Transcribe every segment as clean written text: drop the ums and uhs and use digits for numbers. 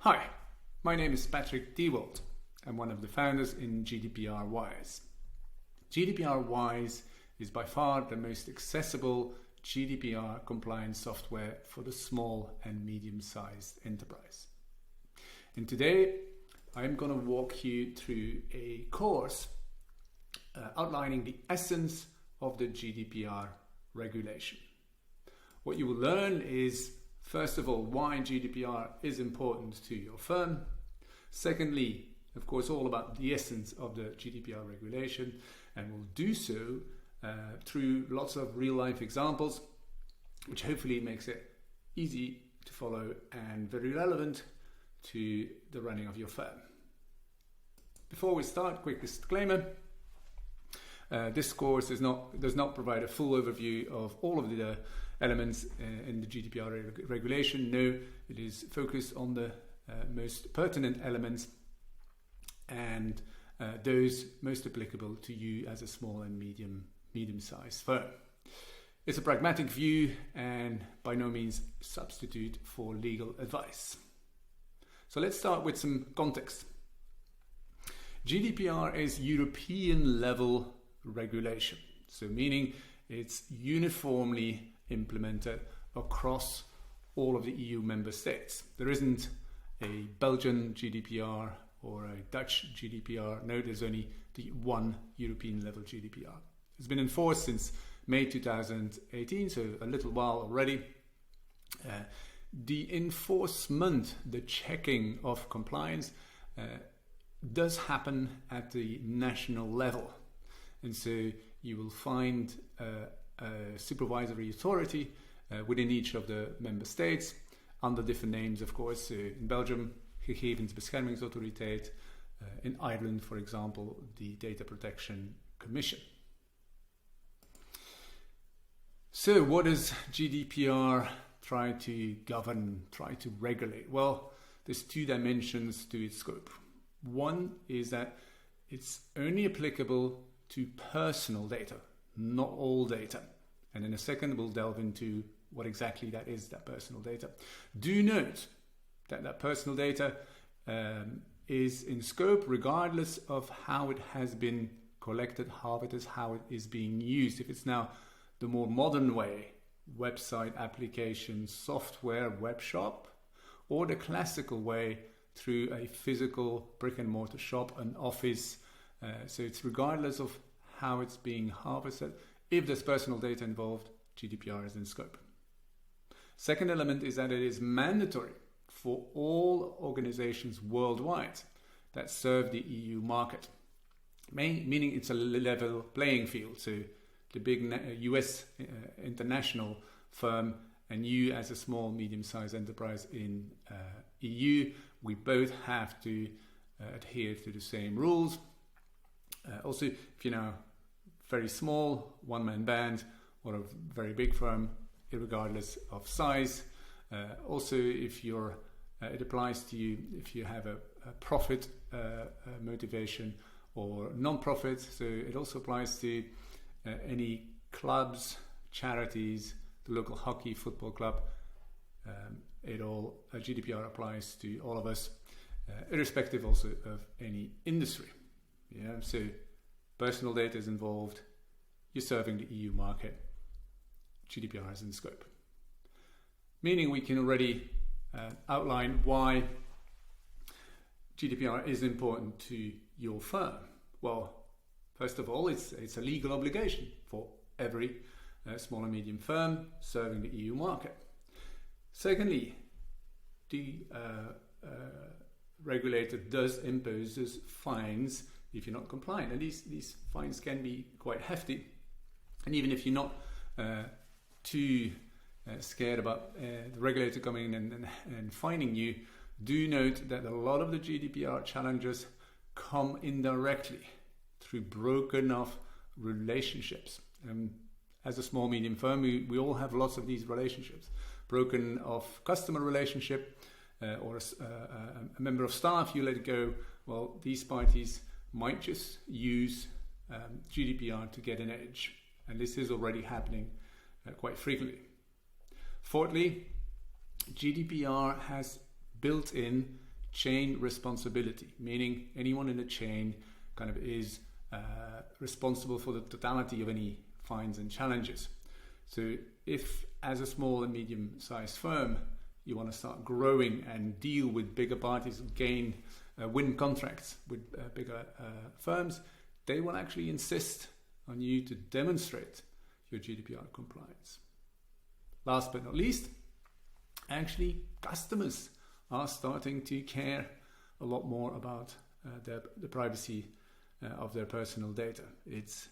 Hi, my name is Patrick Dewald. I'm one of the founders in GDPR Wise. GDPR Wise is by far the most accessible GDPR compliant software for the small and medium-sized enterprise. And today I'm going to walk you through a course outlining the essence of the GDPR regulation. What you will learn is, first of all, why GDPR is important to your firm. Secondly, of course, all about the essence of the GDPR regulation, and we'll do so through lots of real-life examples, which hopefully makes it easy to follow and very relevant to the running of your firm. Before we start, quick disclaimer. This course does not provide a full overview of all of the elements in the GDPR regulation. No, it is focused on the most pertinent elements and those most applicable to you as a small and medium-sized firm. It's a pragmatic view and by no means substitute for legal advice. So let's start with some context. GDPR is European level regulation, so meaning it's uniformly implemented across all of the EU member states. There isn't a Belgian GDPR or a Dutch GDPR. No, there's only the one European level GDPR. It's been enforced since May 2018, so a little while already. The enforcement, the checking of compliance does happen at the national level. And so you will find a supervisory authority within each of the member states under different names, of course. In Belgium, Gegevensbeschermingsautoriteit. In Ireland, for example, the Data Protection Commission. So what does GDPR try to govern, try to regulate? Well, there's two dimensions to its scope. One is that it's only applicable to personal data, not all data. And in a second, we'll delve into what exactly that is, that personal data. Do note that personal data is in scope regardless of how it has been collected, how it is being used. If it's now the more modern way, website, application, software, web shop, or the classical way through a physical brick and mortar shop, an office. So it's regardless of how it's being harvested. If there's personal data involved, GDPR is in scope. Second element is that it is mandatory for all organizations worldwide that serve the EU market, meaning it's a level playing field. So the big US international firm and you as a small, medium-sized enterprise in EU, we both have to adhere to the same rules. Also, if you're now very small, one-man band, or a very big firm, regardless of size. Also, if it applies to you if you have a profit motivation or non-profit. So it also applies to any clubs, charities, the local hockey, football club. GDPR applies to all of us, irrespective also of any industry. Yeah, so personal data is involved. You're serving the EU market. GDPR is in scope. Meaning we can already outline why GDPR is important to your firm. Well, first of all, it's a legal obligation for every small and medium firm serving the EU market. Secondly, the regulator does impose fines if you're not compliant, and these fines can be quite hefty. And even if you're not too scared about the regulator coming in and fining you, do note that a lot of the GDPR challenges come indirectly through broken off relationships. As a small medium firm, we all have lots of these relationships. Broken off customer relationship or a member of staff you let go. Well, these parties might just use GDPR to get an edge, and this is already happening quite frequently. Fourthly, GDPR has built in chain responsibility, meaning anyone in the chain kind of is responsible for the totality of any fines and challenges. So if, as a small and medium-sized firm, you want to start growing and deal with bigger parties, win contracts with bigger firms, they will actually insist on you to demonstrate your GDPR compliance. Last but not least, actually, customers are starting to care a lot more about the privacy of their personal data. It's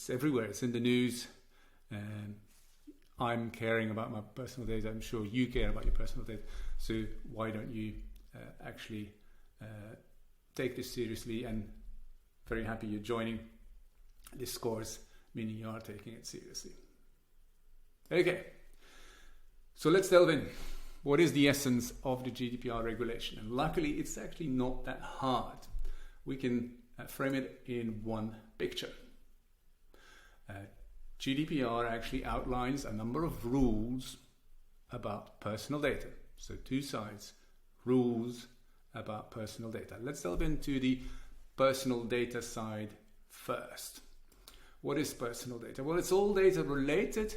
everywhere. It's in the news. I'm caring about my personal data. I'm sure you care about your personal data. So why don't you actually take this seriously? And very happy you're joining this course, meaning you are taking it seriously. Okay, so let's delve in. What is the essence of the GDPR regulation? And luckily, it's actually not that hard. We can frame it in one picture. GDPR actually outlines a number of rules about personal data. So two sides, rules about personal data. Let's delve into the personal data side first. What is personal data? Well, it's all data related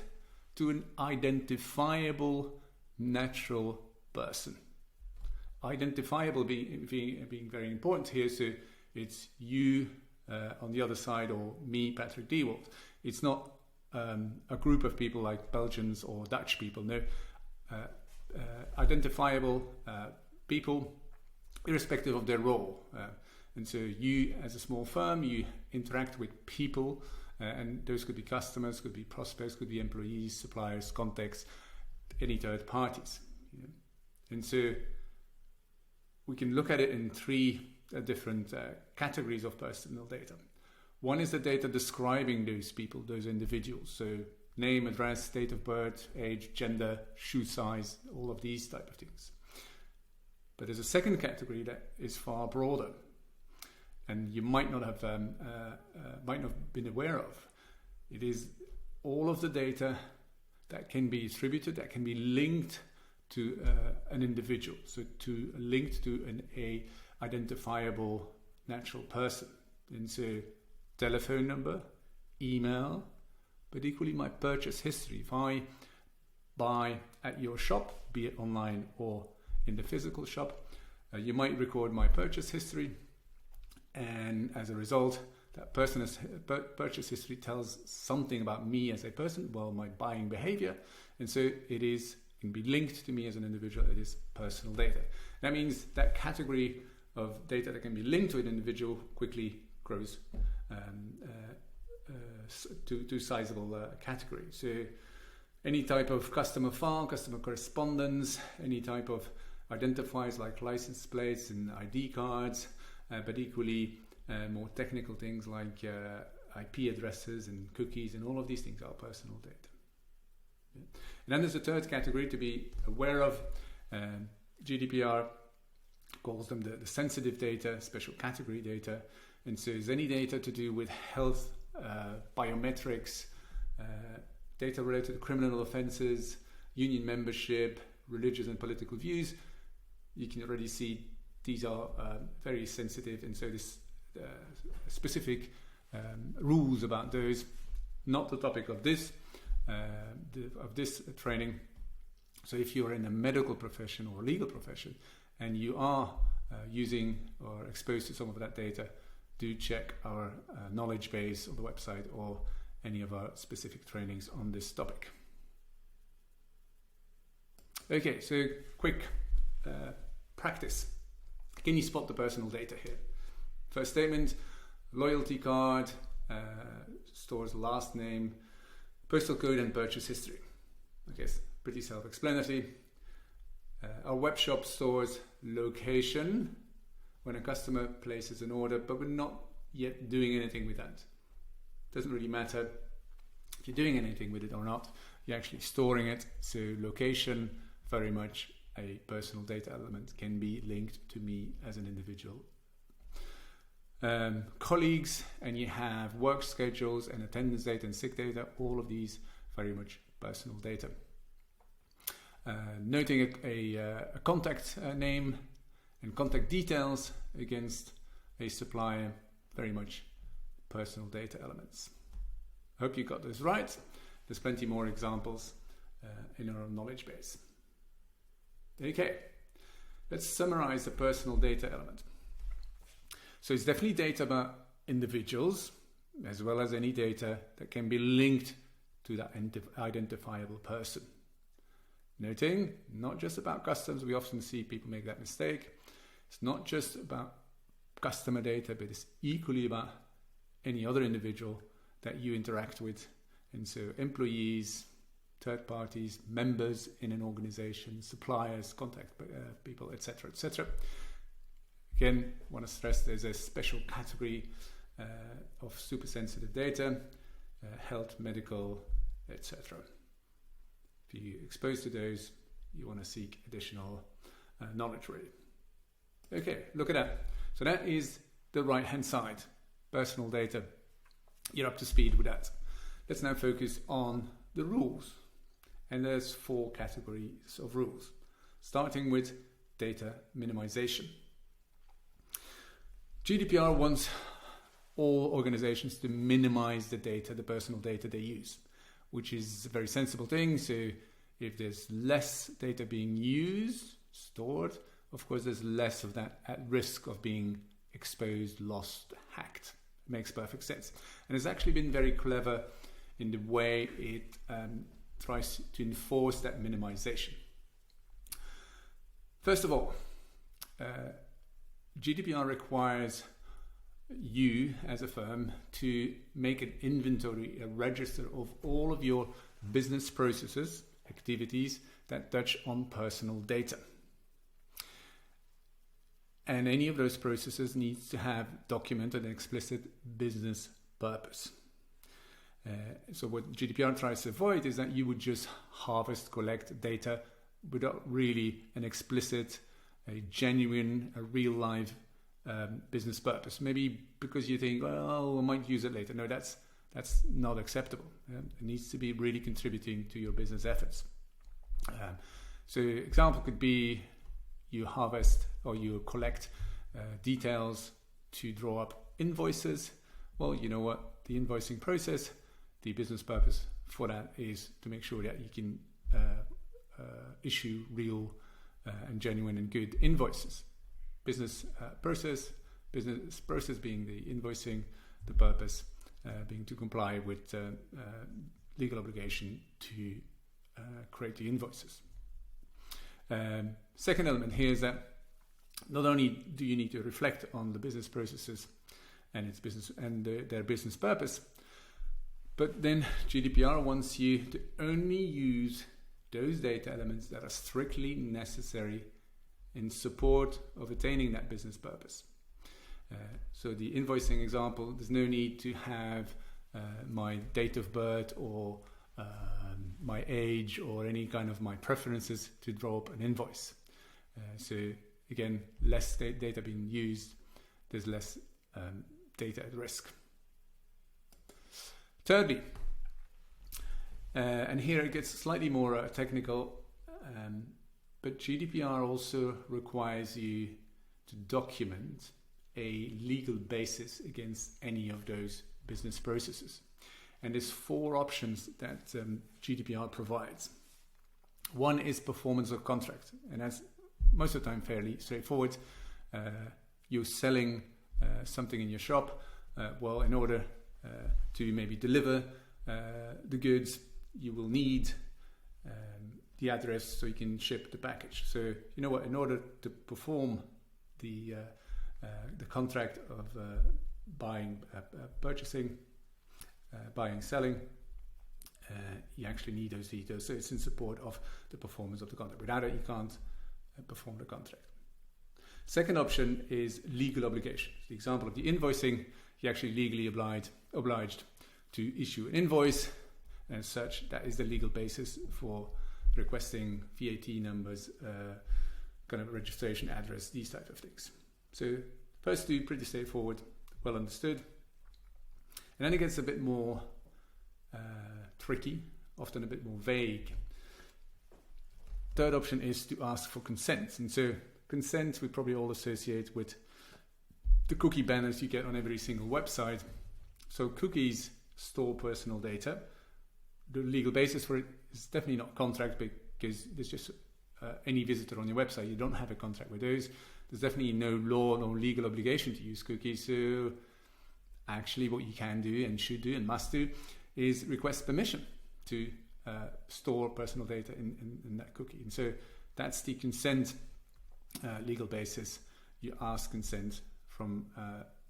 to an identifiable natural person. Identifiable being very important here. So it's you on the other side, or me, Patrick Dewalt. It's not a group of people like Belgians or Dutch people. No, identifiable people, irrespective of their role. And so you, as a small firm, you interact with people, and those could be customers, could be prospects, could be employees, suppliers, contacts, any third parties. And so we can look at it in three different categories of personal data. One is the data describing those people, those individuals. So name, address, date of birth, age, gender, shoe size, all of these type of things. But there's a second category that is far broader, and you might not have been aware of. It is all of the data that can be distributed, that can be linked to an individual, so linked to an identifiable natural person. And so telephone number, email, but equally my purchase history. If I buy at your shop, be it online or in the physical shop, you might record my purchase history, and as a result, that person's purchase history tells something about me as a person, well, my buying behavior, and so it can be linked to me as an individual. It is personal data. That means that category of data that can be linked to an individual quickly grows to sizable category. So any type of customer file, customer correspondence, any type of identifiers like license plates and ID cards, but equally more technical things like IP addresses and cookies, and all of these things are personal data. Yeah. And then there's a third category to be aware of. GDPR calls them the sensitive data, special category data. And so is any data to do with health, biometrics, data related to criminal offenses, union membership, religious and political views. You can already see these are very sensitive, and so this specific rules about those, not the topic of this training. So if you're in a medical profession or legal profession and you are using or exposed to some of that data, do check our knowledge base on the website or any of our specific trainings on this topic. Okay, so quick practice. Can you spot the personal data here? First statement, loyalty card, store's last name, postal code and purchase history. I guess pretty self-explanatory. Our web shop stores location when a customer places an order, but we're not yet doing anything with that. Doesn't really matter if you're doing anything with it or not. You're actually storing it. So location, very much a personal data element, can be linked to me as an individual. Colleagues, and you have work schedules and attendance data and sick data, all of these very much personal data. Noting a contact name and contact details against a supplier, very much personal data elements. Hope you got this right. There's plenty more examples in our knowledge base. Okay, let's summarize the personal data element. So it's definitely data about individuals, as well as any data that can be linked to that identifiable person. Noting, not just about customers, we often see people make that mistake. It's not just about customer data, but it's equally about any other individual that you interact with. And so employees, third parties, members in an organization, suppliers, contact people, etc., etc. Again, I want to stress there's a special category of super sensitive data, health, medical, etc. If you're exposed to those, you want to seek additional knowledge really. Okay, look at that. So that is the right hand side, personal data. You're up to speed with that. Let's now focus on the rules. And there's 4 categories of rules, starting with data minimization. GDPR wants all organizations to minimize the data, the personal data they use, which is a very sensible thing. So if there's less data being used, stored, of course there's less of that at risk of being exposed, lost, hacked. It makes perfect sense. And it's actually been very clever in the way it tries to enforce that minimization. First of all, GDPR requires you as a firm to make an inventory, a register of all of your business processes, activities that touch on personal data. And any of those processes needs to have documented and explicit business purpose. So what GDPR tries to avoid is that you would just harvest, collect data without really an explicit, a genuine, a real live business purpose. Maybe because you think, well, I might use it later. No, that's not acceptable. It needs to be really contributing to your business efforts. So example could be you harvest or you collect details to draw up invoices. Well, you know what? The invoicing process, the business purpose for that is to make sure that you can issue real and genuine and good invoices. Business process being the invoicing, the purpose being to comply with legal obligation to create the invoices. Second element here is that not only do you need to reflect on the business processes and its business and their business purpose, but then GDPR wants you to only use those data elements that are strictly necessary in support of attaining that business purpose. So the invoicing example, there's no need to have my date of birth or my age or any kind of my preferences to draw up an invoice. So again, less data being used, there's less data at risk. Thirdly, and here it gets slightly more technical, but GDPR also requires you to document a legal basis against any of those business processes. And there's 4 options that GDPR provides. One is performance of contract, and that's most of the time fairly straightforward. You're selling something in your shop. Well, in order to maybe deliver the goods, you will need the address so you can ship the package. So you know what? In order to perform the contract of buying, purchasing, buying, selling, you actually need those details. So it's in support of the performance of the contract. Without it, you can't perform the contract. Second option is legal obligation. The example of the invoicing, you're actually legally obliged to issue an invoice, and as such, that is the legal basis for requesting VAT numbers, kind of registration address, these type of things. So first 2 pretty straightforward, well understood. And then it gets a bit more tricky, often a bit more vague. Third option is to ask for consent. And so consent we probably all associate with the cookie banners you get on every single website. So cookies store personal data. The legal basis for it is definitely not contract, because there's just any visitor on your website. You don't have a contract with those. There's definitely no law, no legal obligation to use cookies. So actually what you can do and should do and must do is request permission to store personal data in that cookie. And so that's the consent legal basis. You ask consent from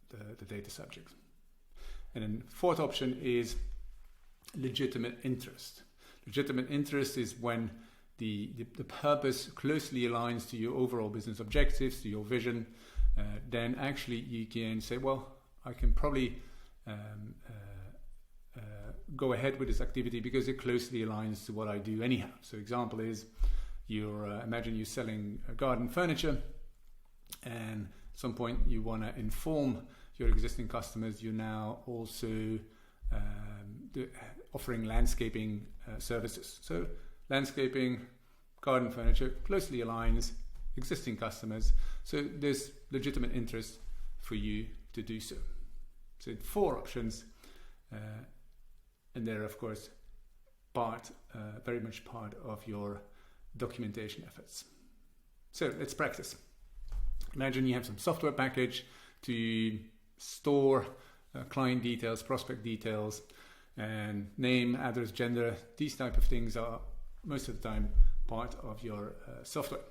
the data subject. And then fourth option is legitimate interest. Legitimate interest is when the purpose closely aligns to your overall business objectives, to your vision. Then actually you can say, well, I can probably go ahead with this activity because it closely aligns to what I do anyhow. So example is, imagine you're selling garden furniture, and at some point you want to inform your existing customers you're now also offering landscaping services. So landscaping, garden furniture closely aligns, existing customers. So there's legitimate interest for you to do so. So 4 options, and they're of course very much part of your documentation efforts. So let's practice. Imagine you have some software package to store client details, prospect details, and name, address, gender. These type of things are most of the time part of your software.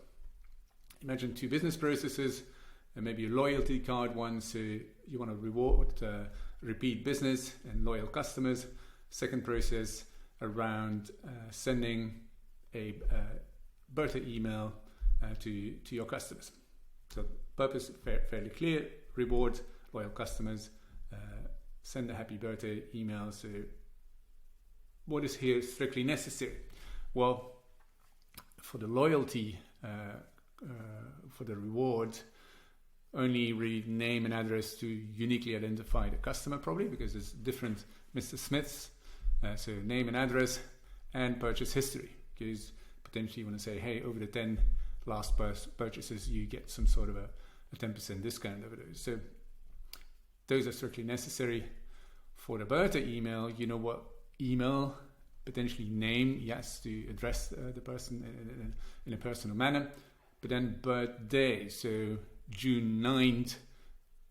Imagine 2 business processes, and maybe a loyalty card one, so you want to reward repeat business and loyal customers. Second process around sending a birthday email to your customers. So purpose fairly clear: reward loyal customers, send a happy birthday email. So what is here strictly necessary? Well, for the loyalty, for the reward, only really name and address to uniquely identify the customer, probably, because there's different Mr. Smiths. So name and address and purchase history, because potentially you want to say, hey, over the 10 last purchases, you get some sort of a 10% discount over those. So those are strictly necessary. For the birthday email, you know what email, potentially name, yes, to address the person in a personal manner, but then birthday, so June 9th,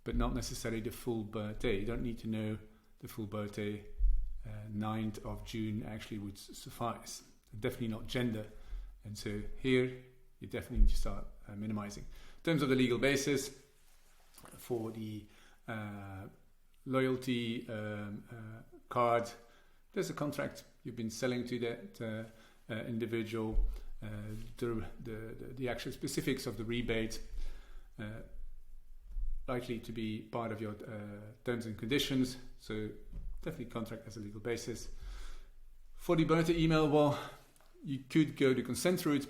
but not necessarily the full birthday. You don't need to know the full birthday. 9th of June actually would suffice. Definitely not gender. And so here you definitely need to start minimizing. In terms of the legal basis for the loyalty card, there's a contract you've been selling to that individual. The actual specifics of the rebate likely to be part of your terms and conditions. So definitely contract as a legal basis. For the birthday email, well, you could go the consent route.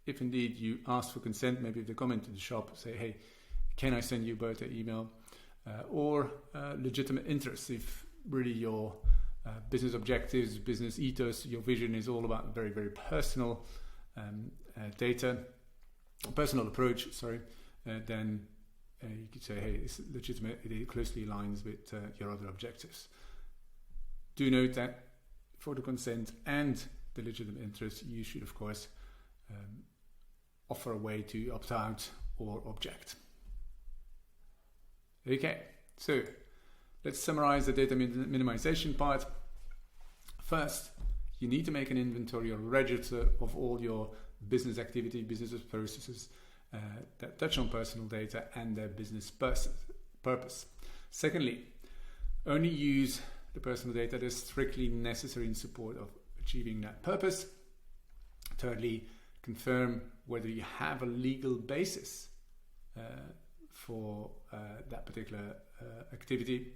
If indeed you ask for consent, maybe if they come into the shop, say, hey, can I send you a birthday email? Or legitimate interest, if really your business objectives, business ethos, your vision is all about very, very personal data, personal approach, then you could say, hey, it's legitimate, it closely aligns with your other objectives. Do note that for the consent and the legitimate interest, you should, of course, offer a way to opt out or object. Okay, so let's summarize the data minimization part. First, you need to make an inventory or register of all your business activity, business processes that touch on personal data and their business purpose. Secondly, only use the personal data that is strictly necessary in support of achieving that purpose. Thirdly, confirm whether you have a legal basis for that particular activity.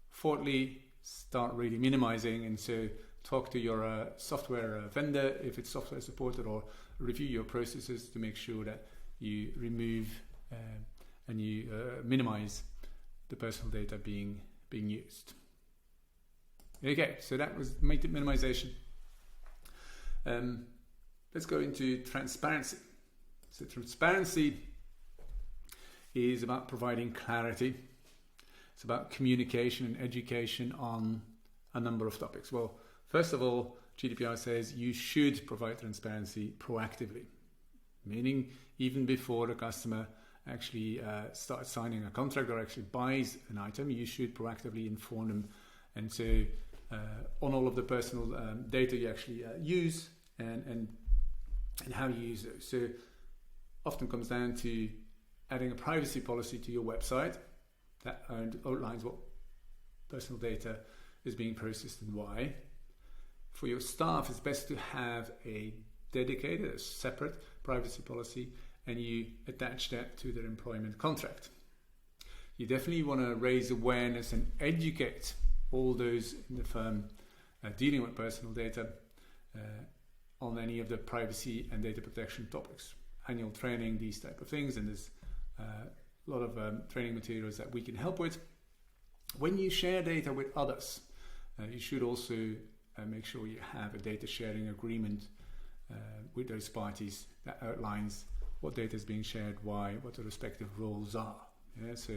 Fourthly, start really minimizing, and so talk to your software vendor if it's software supported, or review your processes to make sure that you remove and you minimize the personal data being used. Okay, so that was minimization. Let's go into transparency. So transparency is about providing clarity. It's about communication and education on a number of topics. Well, first of all, GDPR says you should provide transparency proactively, meaning even before the customer actually starts signing a contract or actually buys an item, you should proactively inform them. And so on all of the personal data you actually use and how you use those. So often comes down to adding a privacy policy to your website that outlines what personal data is being processed and why. For your staff, it's best to have a dedicated, a separate privacy policy, and you attach that to their employment contract. You definitely want to raise awareness and educate all those in the firm dealing with personal data on any of the privacy and data protection topics. Annual training, these type of things, and there's a lot of training materials that we can help with. When you share data with others, you should also make sure you have a data sharing agreement with those parties that outlines what data is being shared, why, what the respective roles are. Yeah, so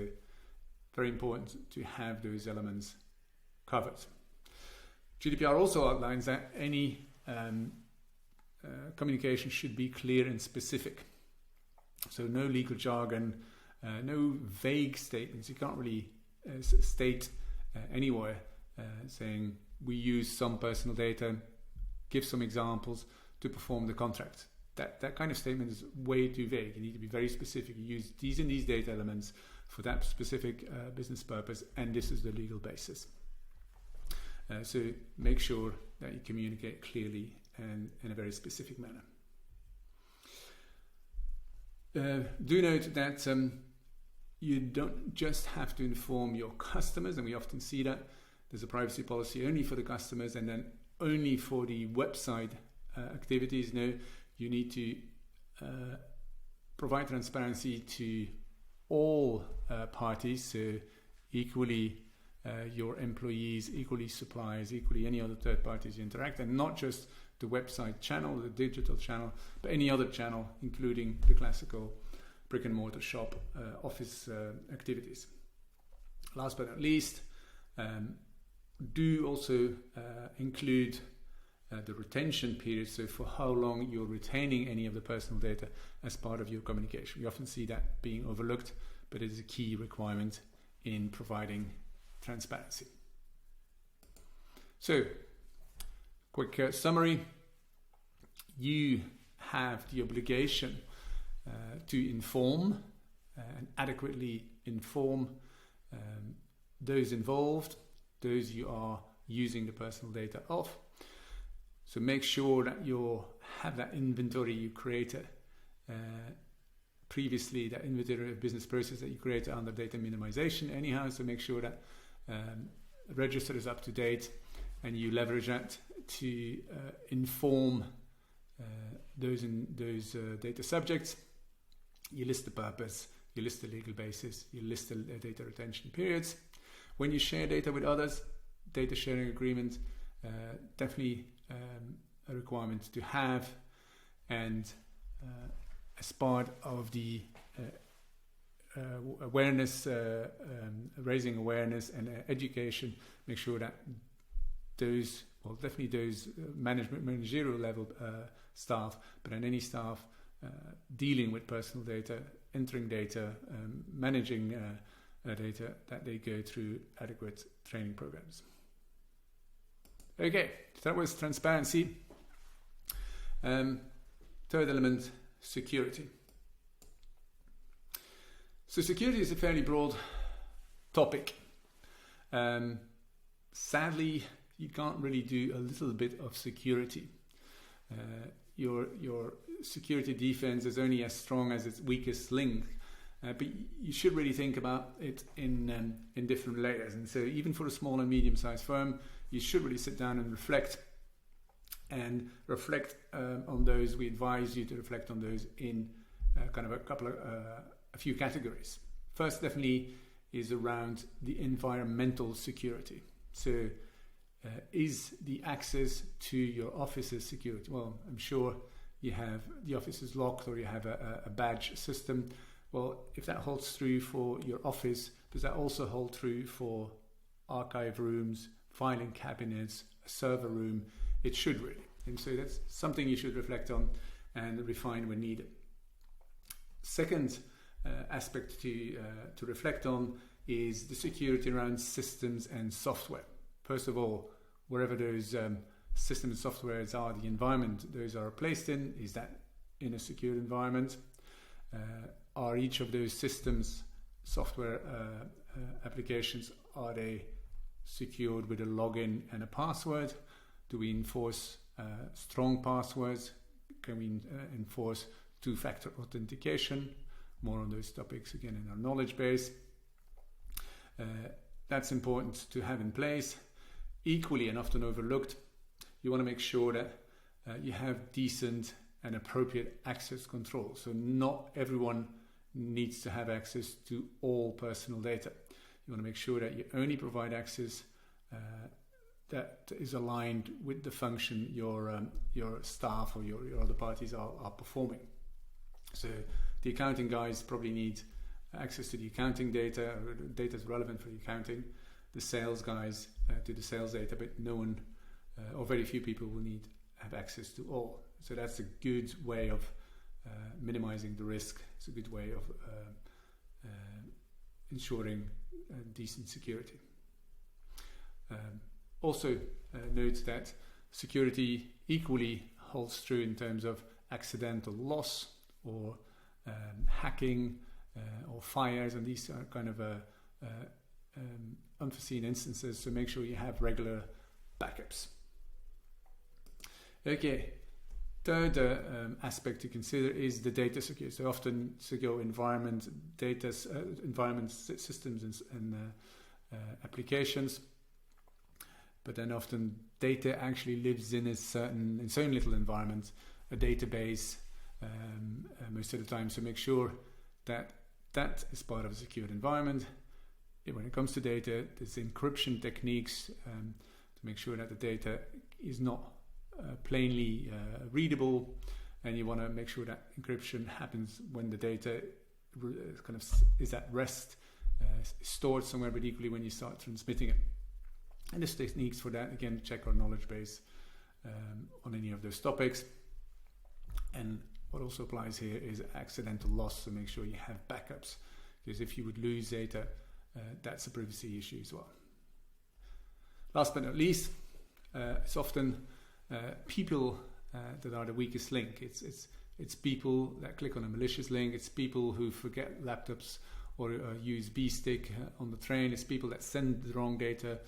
very important to have those elements covered. GDPR also outlines that any communication should be clear and specific. So no legal jargon, no vague statements. You can't really state anywhere saying we use some personal data, give some examples to perform the contract. That kind of statement is way too vague. You need to be very specific. You use these and these data elements for that specific business purpose, and this is the legal basis. So make sure that you communicate clearly and in a very specific manner. Do note that you don't just have to inform your customers, and we often see that there's a privacy policy only for the customers and then only for the website activities. No, you need to provide transparency to all parties, so equally your employees, equally suppliers, equally any other third parties you interact, and not just the website channel, the digital channel, but any other channel, including the classical brick and mortar shop office activities. Last but not least, do also include the retention period, so for how long you're retaining any of the personal data as part of your communication. We often see that being overlooked, but it is a key requirement in providing transparency. So, quick summary. You have the obligation to inform and adequately inform those involved, those you are using the personal data of. So make sure that you have that inventory you created previously, that inventory of business process that you created under data minimization anyhow. So make sure that register is up to date, and you leverage that to inform those data subjects. You list the purpose, you list the legal basis, you list the data retention periods. When you share data with others, data sharing agreement, definitely a requirement to have, and as part of the awareness, raising awareness and education, make sure that those managerial level staff, but then any staff dealing with personal data, entering data, managing data, that they go through adequate training programs. Okay, so that was transparency. Third element, security. So security is a fairly broad topic. Sadly, you can't really do a little bit of security. Your security defense is only as strong as its weakest link. But you should really think about it in different layers. And so even for a small and medium-sized firm, you should really sit down and reflect on those. We advise you to reflect on those in kind of a few categories. First, definitely, is around the environmental security. So is the access to your office's security? Well, I'm sure you have the office is locked or you have a badge system. Well, if that holds true for your office, does that also hold true for archive rooms, filing cabinets, a server room? It should really. And so that's something you should reflect on and refine when needed. Second aspect to reflect on is the security around systems and software. First of all, wherever those systems and softwares are, the environment those are placed in, is that in a secure environment? Are each of those systems, software applications, are they secured with a login and a password? Do we enforce strong passwords? Can we enforce two-factor authentication? More on those topics again in our knowledge base. That's important to have in place. Equally and often overlooked, you want to make sure that you have decent and appropriate access control. So not everyone needs to have access to all personal data. You want to make sure that you only provide access that is aligned with the function your staff or your other parties are performing. So the accounting guys probably need access to the accounting data, or data is relevant for the accounting. The sales guys to the sales data, but no one or very few people will have access to all. So that's a good way of minimizing the risk. It's a good way of ensuring decent security. Also note that security equally holds true in terms of accidental loss or hacking or fires, and these are kind of unforeseen instances, so make sure you have regular backups. Okay, third aspect to consider is the data security. So often secure environment, systems and applications, but then often data actually lives in its own little environment, a database most of the time. So make sure that that is part of a secured environment. When it comes to data, there's encryption techniques to make sure that the data is not plainly readable, and you want to make sure that encryption happens when the data kind of is at rest, stored somewhere, but equally when you start transmitting it. And there's techniques for that. Again, check our knowledge base on any of those topics. And what also applies here is accidental loss, so make sure you have backups, because if you would lose data, that's a privacy issue as well. Last but not least, it's often people that are the weakest link. It's people that click on a malicious link. It's people who forget laptops or use B-stick on the train. It's people that send the wrong data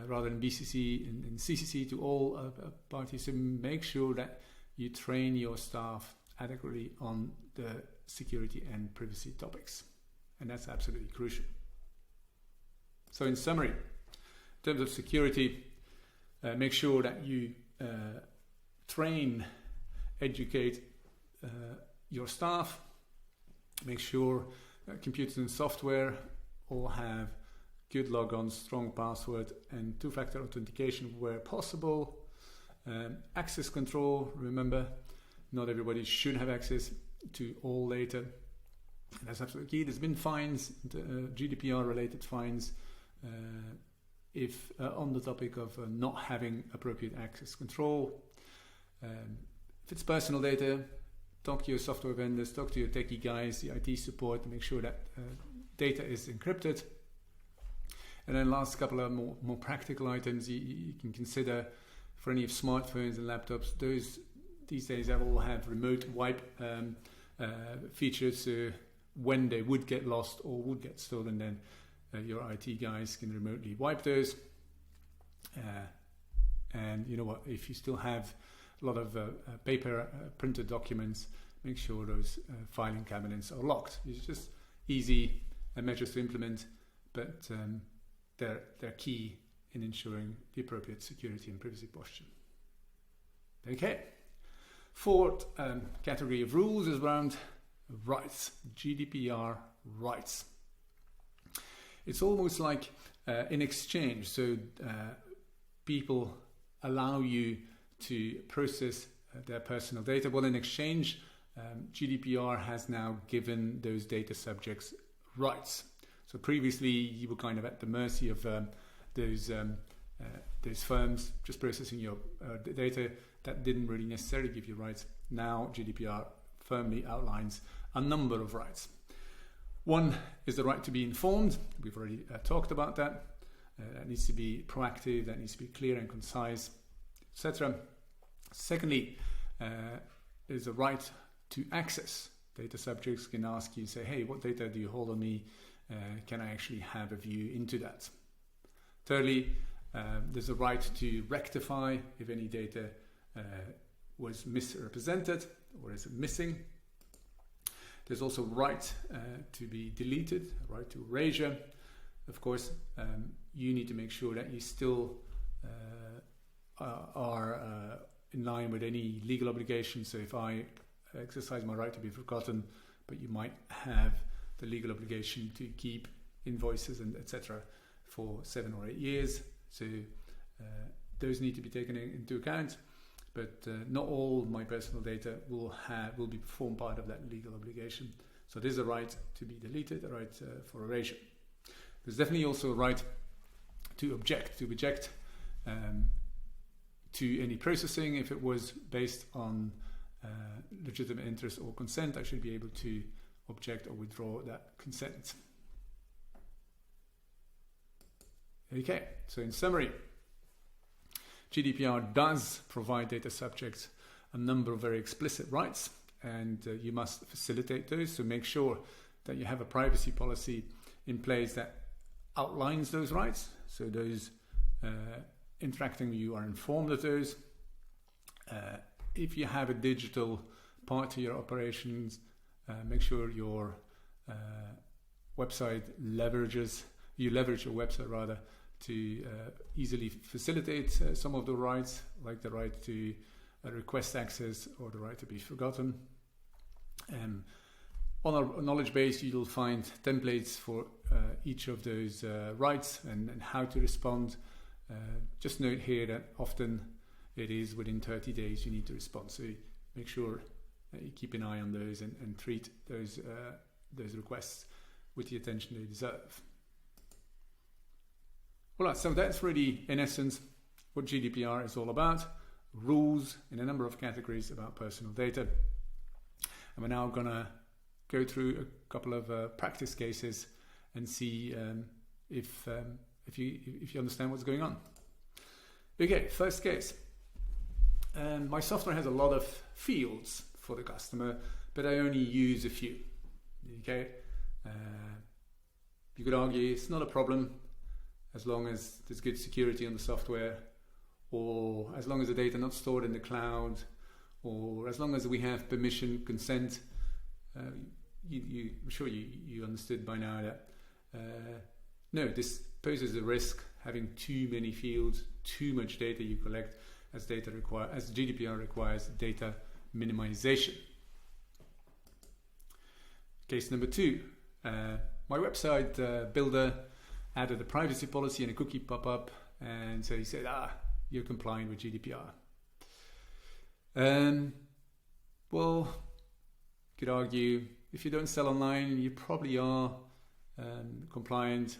rather than BCC and CCC to all parties. So make sure that you train your staff adequately on the security and privacy topics, and that's absolutely crucial. So in summary, in terms of security, make sure that you train, educate your staff. Make sure computers and software all have good logons, strong password, and two-factor authentication where possible. Access control, remember, not everybody should have access to all data. That's absolutely key. There's been fines, GDPR-related fines, if on the topic of not having appropriate access control. If it's personal data, talk to your software vendors, talk to your techie guys, the IT support, to make sure that data is encrypted. And then last couple of more practical items you can consider for any of smartphones and laptops. These days all have remote wipe features, so when they would get lost or would get stolen, then your IT guys can remotely wipe those. And you know what, if you still have a lot of paper printed documents, make sure those filing cabinets are locked. It's just easy measures to implement, but they're key in ensuring the appropriate security and privacy posture. Okay, fourth category of rules is around rights, GDPR rights. It's almost like in exchange, so people allow you to process their personal data. Well, in exchange, GDPR has now given those data subjects rights. So previously, you were kind of at the mercy of those firms just processing your data that didn't really necessarily give you rights. Now, GDPR firmly outlines a number of rights. One is the right to be informed. We've already talked about that. That needs to be proactive, that needs to be clear and concise, etc. Secondly, there's a right to access. Data subjects can ask you, say, hey, what data do you hold on me? Can I actually have a view into that? Thirdly, there's a right to rectify if any data was misrepresented or is missing. There's also right to be deleted, a right to erasure. Of course, you need to make sure that you still are in line with any legal obligations. So if I exercise my right to be forgotten, but you might have the legal obligation to keep invoices and etc. for 7 or 8 years. So those need to be taken into account. But not all my personal data will form part of that legal obligation. So there's a right to be deleted, a right for erasure. There's definitely also a right to reject to any processing. If it was based on legitimate interest or consent, I should be able to object or withdraw that consent. Okay, so in summary, GDPR does provide data subjects a number of very explicit rights, and you must facilitate those. So make sure that you have a privacy policy in place that outlines those rights. So those interacting with you are informed of those. If you have a digital part to your operations, make sure your website you leverage your website rather to easily facilitate some of the rights, like the right to request access or the right to be forgotten. On our knowledge base, you'll find templates for each of those rights and how to respond. Just note here that often it is within 30 days you need to respond. So make sure that you keep an eye on those and treat those requests with the attention they deserve. Well, so that's really, in essence, what GDPR is all about. Rules in a number of categories about personal data. And we're now going to go through a couple of practice cases and see if you understand what's going on. Okay, first case. My software has a lot of fields for the customer, but I only use a few. Okay, you could argue it's not a problem as long as there's good security on the software, or as long as the data not stored in the cloud, or as long as we have permission consent. I'm sure you understood by now that no, this poses a risk, having too many fields, too much data you collect, as GDPR requires data minimization. Case number 2, my website builder added a privacy policy and a cookie pop-up, and so he said, you're compliant with GDPR. Well, you could argue if you don't sell online, you probably are compliant,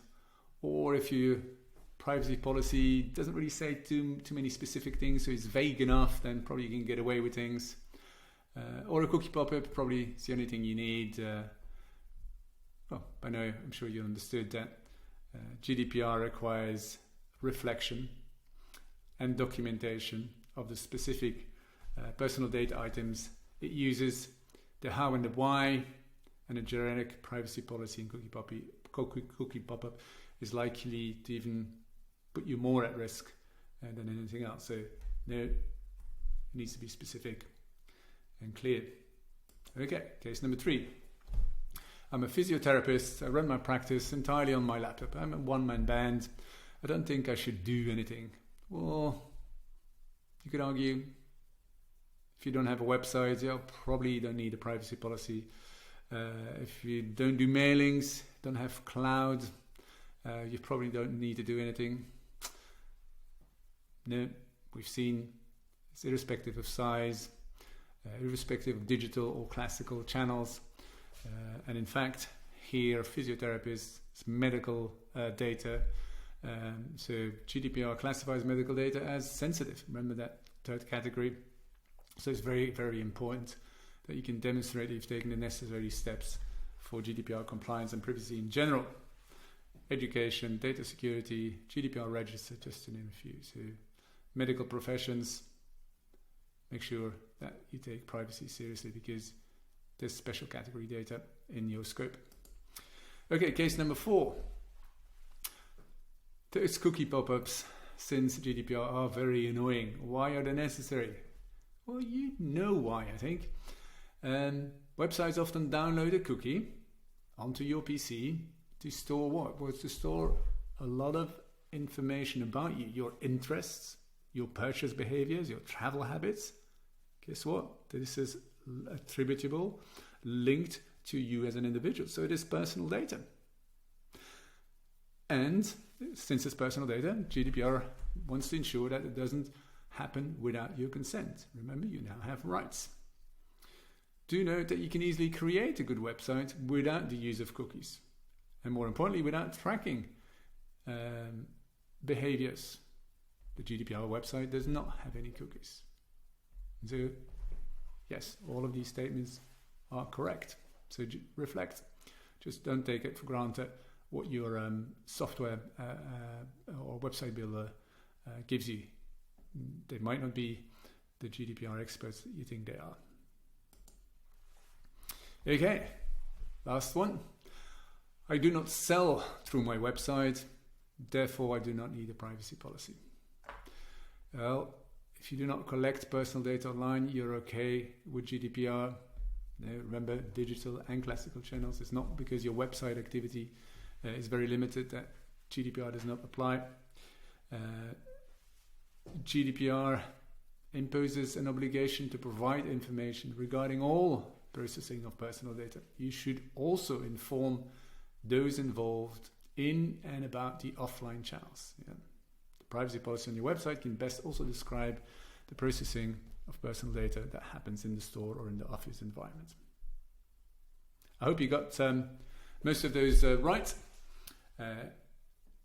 or if your privacy policy doesn't really say too many specific things, so it's vague enough, then probably you can get away with things. Or a cookie pop-up, probably it's the only thing you need. Well, by now I'm sure you understood that GDPR requires reflection and documentation of the specific personal data items it uses, the how and the why, and a generic privacy policy and cookie pop-up is likely to even put you more at risk than anything else. So no, it needs to be specific and clear. Okay, case number 3. I'm a physiotherapist. I run my practice entirely on my laptop. I'm a one-man band. I don't think I should do anything. Well, you could argue if you don't have a website, you probably don't need a privacy policy. If you don't do mailings, don't have cloud, you probably don't need to do anything. No, we've seen it's irrespective of size. irrespective of digital or classical channels. And in fact, here, physiotherapists, medical data. So GDPR classifies medical data as sensitive. Remember that third category. So it's very, very important that you can demonstrate that you've taken the necessary steps for GDPR compliance and privacy in general. Education, data security, GDPR register, just to name a few. So medical professions, make sure that you take privacy seriously because there's special category data in your scope. Okay, case number 4. Those cookie pop-ups since GDPR are very annoying. Why are they necessary? Well, you know why, I think. Websites often download a cookie onto your PC to store what? Well, to store a lot of information about you, your interests, your purchase behaviors, your travel habits. Guess what? This is attributable, linked to you as an individual. So it is personal data. And since it's personal data, GDPR wants to ensure that it doesn't happen without your consent. Remember, you now have rights. Do note that you can easily create a good website without the use of cookies. And more importantly, without tracking behaviors. The GDPR website does not have any cookies. So, yes, all of these statements are correct. So reflect. Just don't take it for granted what your software or website builder gives you. They might not be the GDPR experts that you think they are. Okay, last one. I do not sell through my website, therefore I do not need a privacy policy. Well, if you do not collect personal data online, you're okay with GDPR. Remember, digital and classical channels. It's not because your website activity is very limited that GDPR does not apply. GDPR imposes an obligation to provide information regarding all processing of personal data. You should also inform those involved in and about the offline channels. Yeah. The privacy policy on your website can best also describe the processing of personal data that happens in the store or in the office environment. I hope you got most of those right,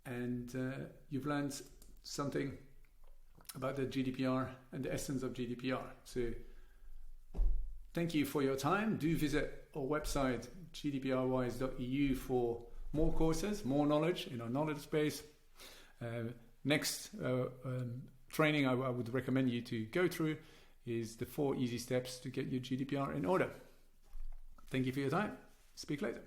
and you've learned something about the GDPR and the essence of GDPR. So thank you for your time. Do visit our website gdprwise.eu for more courses, more knowledge in our knowledge space. Next training I would recommend you to go through is the 4 easy steps to get your GDPR in order. Thank you for your time. Speak later.